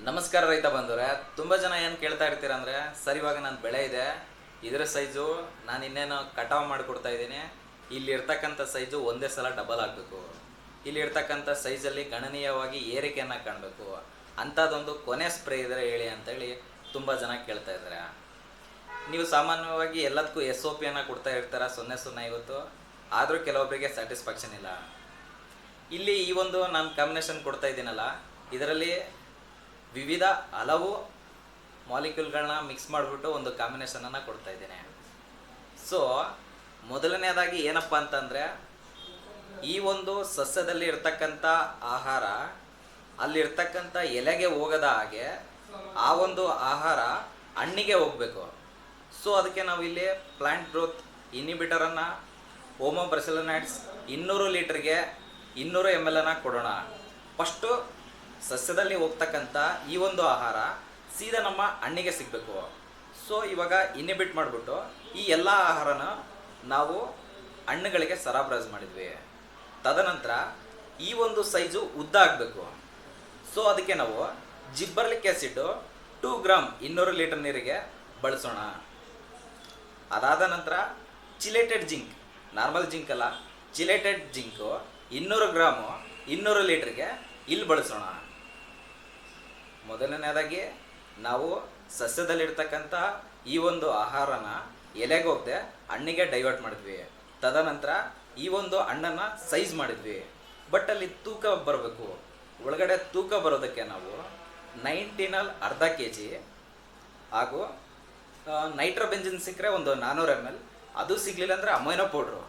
ನಮಸ್ಕಾರ ರೈತ ಬಂದವ್ರೆ. ತುಂಬ ಜನ ಏನು ಕೇಳ್ತಾ ಇರ್ತೀರ ಅಂದರೆ, ಸರ್ ಇವಾಗ ನನ್ನ ಬೆಳೆ ಇದೆ, ಇದರ ಸೈಜು ನಾನು ಇನ್ನೇನು ಕಟಾವು ಮಾಡಿಕೊಡ್ತಾ ಇದ್ದೀನಿ, ಇಲ್ಲಿ ಇರ್ತಕ್ಕಂಥ ಸೈಜು ಒಂದೇ ಸಲ ಡಬಲ್ ಆಗಬೇಕು, ಇಲ್ಲಿ ಇರ್ತಕ್ಕಂಥ ಸೈಜಲ್ಲಿ ಗಣನೀಯವಾಗಿ ಏರಿಕೆಯನ್ನು ಕಾಣಬೇಕು, ಅಂಥದ್ದೊಂದು ಕೊನೆ ಸ್ಪ್ರೇ ಇದ್ದರೆ ಹೇಳಿ ಅಂತೇಳಿ ತುಂಬ ಜನ ಕೇಳ್ತಾ ಇದ್ದಾರೆ. ನೀವು ಸಾಮಾನ್ಯವಾಗಿ ಎಲ್ಲದಕ್ಕೂ SOPಯನ್ನು ಕೊಡ್ತಾ ಇರ್ತಾರೆ 0-0-50, ಆದರೂ ಕೆಲವೊಬ್ಬರಿಗೆ ಸ್ಯಾಟಿಸ್ಫ್ಯಾಕ್ಷನ್ ಇಲ್ಲ. ಇಲ್ಲಿ ಈ ಒಂದು ನಾನು ಕಾಂಬಿನೇಷನ್ ಕೊಡ್ತಾ ಇದ್ದೀನಲ್ಲ, ಇದರಲ್ಲಿ ವಿವಿಧ ಹಲವು ಮಾಲಿಕ್ಯೂಲ್ಗಳನ್ನ ಮಿಕ್ಸ್ ಮಾಡಿಬಿಟ್ಟು ಒಂದು ಕಾಂಬಿನೇಷನನ್ನು ಕೊಡ್ತಾ ಇದ್ದೇನೆ. ಸೊ ಮೊದಲನೇದಾಗಿ ಏನಪ್ಪ ಅಂತಂದರೆ, ಈ ಒಂದು ಸಸ್ಯದಲ್ಲಿ ಇರ್ತಕ್ಕಂಥ ಆಹಾರ ಅಲ್ಲಿರ್ತಕ್ಕಂಥ ಎಲೆಗೆ ಹೋಗದ ಹಾಗೆ ಆ ಒಂದು ಆಹಾರ ಹಣ್ಣಿಗೆ ಹೋಗಬೇಕು. ಸೊ ಅದಕ್ಕೆ ನಾವು ಇಲ್ಲಿ ಪ್ಲಾಂಟ್ ಗ್ರೋತ್ ಇನ್ಹಿಬಿಟರನ್ನು ಹೋಮೋಬ್ರಸಿಲೋನೈಡ್ಸ್ 200 ಲೀಟ್ರಿಗೆ 200 ml ಕೊಡೋಣ. ಫಸ್ಟು ಸಸ್ಯದಲ್ಲಿ ಹೋಗ್ತಕ್ಕಂಥ ಈ ಒಂದು ಆಹಾರ ಸೀದಾ ನಮ್ಮ ಹಣ್ಣಿಗೆ ಸಿಗಬೇಕು. ಸೊ ಇವಾಗ ಇನ್ಹಿಬಿಟ್ ಮಾಡಿಬಿಟ್ಟು ಈ ಎಲ್ಲ ಆಹಾರನ ನಾವು ಹಣ್ಣುಗಳಿಗೆ ಸರಬರಾಜು ಮಾಡಿದ್ವಿ. ತದನಂತರ ಈ ಒಂದು ಸೈಜು ಉದ್ದ ಆಗಬೇಕು. ಸೊ ಅದಕ್ಕೆ ನಾವು ಜಿಬ್ಬರ್ಲಿಕ್ ಆ್ಯಸಿಡ್ 2 ಗ್ರಾಮ್ 200 ಲೀಟರ್ ನೀರಿಗೆ ಬಳಸೋಣ. ಅದಾದ ನಂತರ ಚಿಲೇಟೆಡ್ ಜಿಂಕ್, ನಾರ್ಮಲ್ ಜಿಂಕ್ ಅಲ್ಲ, ಚಿಲೇಟೆಡ್ ಜಿಂಕು 200 ಗ್ರಾಮು 200 ಲೀಟ್ರಿಗೆ ಇಲ್ಲಿ ಬಳಸೋಣ. ಮೊದಲನೇದಾಗಿ ನಾವು ಸಸ್ಯದಲ್ಲಿರ್ತಕ್ಕಂಥ ಈ ಒಂದು ಆಹಾರನ ಎಲೆಗೆ ಹೋಗದೆ ಹಣ್ಣಿಗೆ ಡೈವರ್ಟ್ ಮಾಡಿದ್ವಿ. ತದನಂತರ ಈ ಒಂದು ಹಣ್ಣನ್ನು ಸೈಜ್ ಮಾಡಿದ್ವಿ. ಬಟ್ ಅಲ್ಲಿ ತೂಕ ಬರಬೇಕು. ಒಳಗಡೆ ತೂಕ ಬರೋದಕ್ಕೆ ನಾವು 19 ಅರ್ಧ kg ಹಾಗೂ ನೈಟ್ರೋಬೆಂಜಿನ್ ಸಿಕ್ಕರೆ ಒಂದು 400 ml, ಅದು ಸಿಗಲಿಲ್ಲ ಅಂದರೆ ಅಮೈನೋ ಪೌಡ್ರು.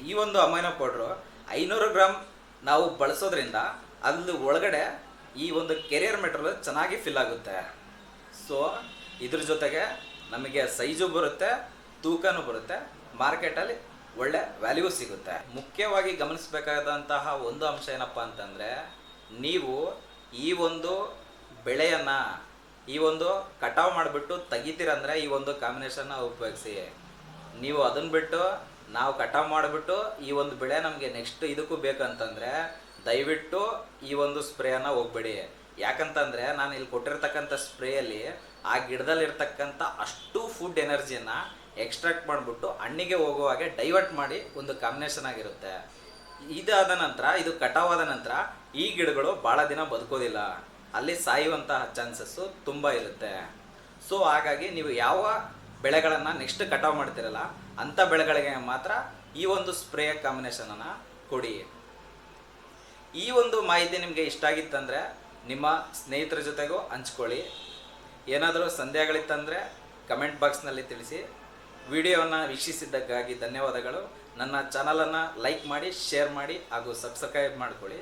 ಈ ಒಂದು ಅಮೈನೋ ಪೌಡ್ರು 500 ಗ್ರಾಮ್ ನಾವು ಬಳಸೋದ್ರಿಂದ ಅಲ್ಲಿ ಒಳಗಡೆ ಈ ಒಂದು ಕೆರಿಯರ್ ಮೆಟೀರಿಯಲ್ ಚೆನ್ನಾಗಿ ಫಿಲ್ ಆಗುತ್ತೆ. ಸೊ ಇದ್ರ ಜೊತೆಗೆ ನಮಗೆ ಸೈಜು ಬರುತ್ತೆ, ತೂಕನೂ ಬರುತ್ತೆ, ಮಾರ್ಕೆಟಲ್ಲಿ ಒಳ್ಳೆ ವ್ಯಾಲ್ಯೂ ಸಿಗುತ್ತೆ. ಮುಖ್ಯವಾಗಿ ಗಮನಿಸಬೇಕಾದಂತಹ ಒಂದು ಅಂಶ ಏನಪ್ಪ ಅಂತಂದರೆ, ನೀವು ಈ ಒಂದು ಬೆಳೆಯನ್ನು ಈ ಒಂದು ಕಟಾವು ಮಾಡಿಬಿಟ್ಟು ತೆಗಿತೀರಂದರೆ ಈ ಒಂದು ಕಾಂಬಿನೇಷನ್ನ ಉಪಯೋಗಿಸಿ. ನೀವು ಅದನ್ನು ಬಿಟ್ಟು ನಾವು ಕಟಾವು ಮಾಡಿಬಿಟ್ಟು ಈ ಒಂದು ಬೆಳೆ ನಮಗೆ ನೆಕ್ಸ್ಟ್ ಇದಕ್ಕೂ ಬೇಕಂತಂದರೆ ದಯವಿಟ್ಟು ಈ ಒಂದು ಸ್ಪ್ರೇಯನ್ನು ಹೋಗಬೇಡಿ. ಯಾಕಂತಂದರೆ ನಾನು ಇಲ್ಲಿ ಕೊಟ್ಟಿರ್ತಕ್ಕಂಥ ಸ್ಪ್ರೇಯಲ್ಲಿ ಆ ಗಿಡದಲ್ಲಿರ್ತಕ್ಕಂಥ ಅಷ್ಟು ಫುಡ್ ಎನರ್ಜಿಯನ್ನು ಎಕ್ಸ್ಟ್ರಾಕ್ಟ್ ಮಾಡಿಬಿಟ್ಟು ಹಣ್ಣಿಗೆ ಹೋಗೋ ಹಾಗೆ ಡೈವರ್ಟ್ ಮಾಡಿ ಒಂದು ಕಾಂಬಿನೇಷನ್ ಆಗಿರುತ್ತೆ. ಇದಾದ ನಂತರ, ಇದು ಕಟಾವಾದ ನಂತರ ಈ ಗಿಡಗಳು ಭಾಳ ದಿನ ಬದುಕೋದಿಲ್ಲ, ಅಲ್ಲಿ ಸಾಯುವಂತಹ ಚಾನ್ಸಸ್ಸು ತುಂಬ ಇರುತ್ತೆ. ಸೊ ಹಾಗಾಗಿ ನೀವು ಯಾವ ಬೆಳೆಗಳನ್ನು ನೆಕ್ಸ್ಟ್ ಕಟಾವು ಮಾಡ್ತಿರಲ್ಲ ಅಂಥ ಬೆಳೆಗಳಿಗೆ ಮಾತ್ರ ಈ ಒಂದು ಸ್ಪ್ರೇ ಕಾಂಬಿನೇಷನನ್ನು ಕೊಡಿ. ಈ ಒಂದು ಮಾಹಿತಿ ನಿಮಗೆ ಇಷ್ಟ ಆಗಿತ್ತಂದರೆ ನಿಮ್ಮ ಸ್ನೇಹಿತರ ಜೊತೆಗೂ ಹಂಚ್ಕೊಳ್ಳಿ. ಏನಾದರೂ ಸಂದೇಹಗಳಿತ್ತಂದರೆ ಕಮೆಂಟ್ ಬಾಕ್ಸ್ನಲ್ಲಿ ತಿಳಿಸಿ. ವಿಡಿಯೋವನ್ನು ವೀಕ್ಷಿಸಿದ್ದಕ್ಕಾಗಿ ಧನ್ಯವಾದಗಳು. ನನ್ನ ಚಾನಲನ್ನು ಲೈಕ್ ಮಾಡಿ, ಶೇರ್ ಮಾಡಿ ಹಾಗೂ ಸಬ್ಸ್ಕ್ರೈಬ್ ಮಾಡ್ಕೊಳ್ಳಿ.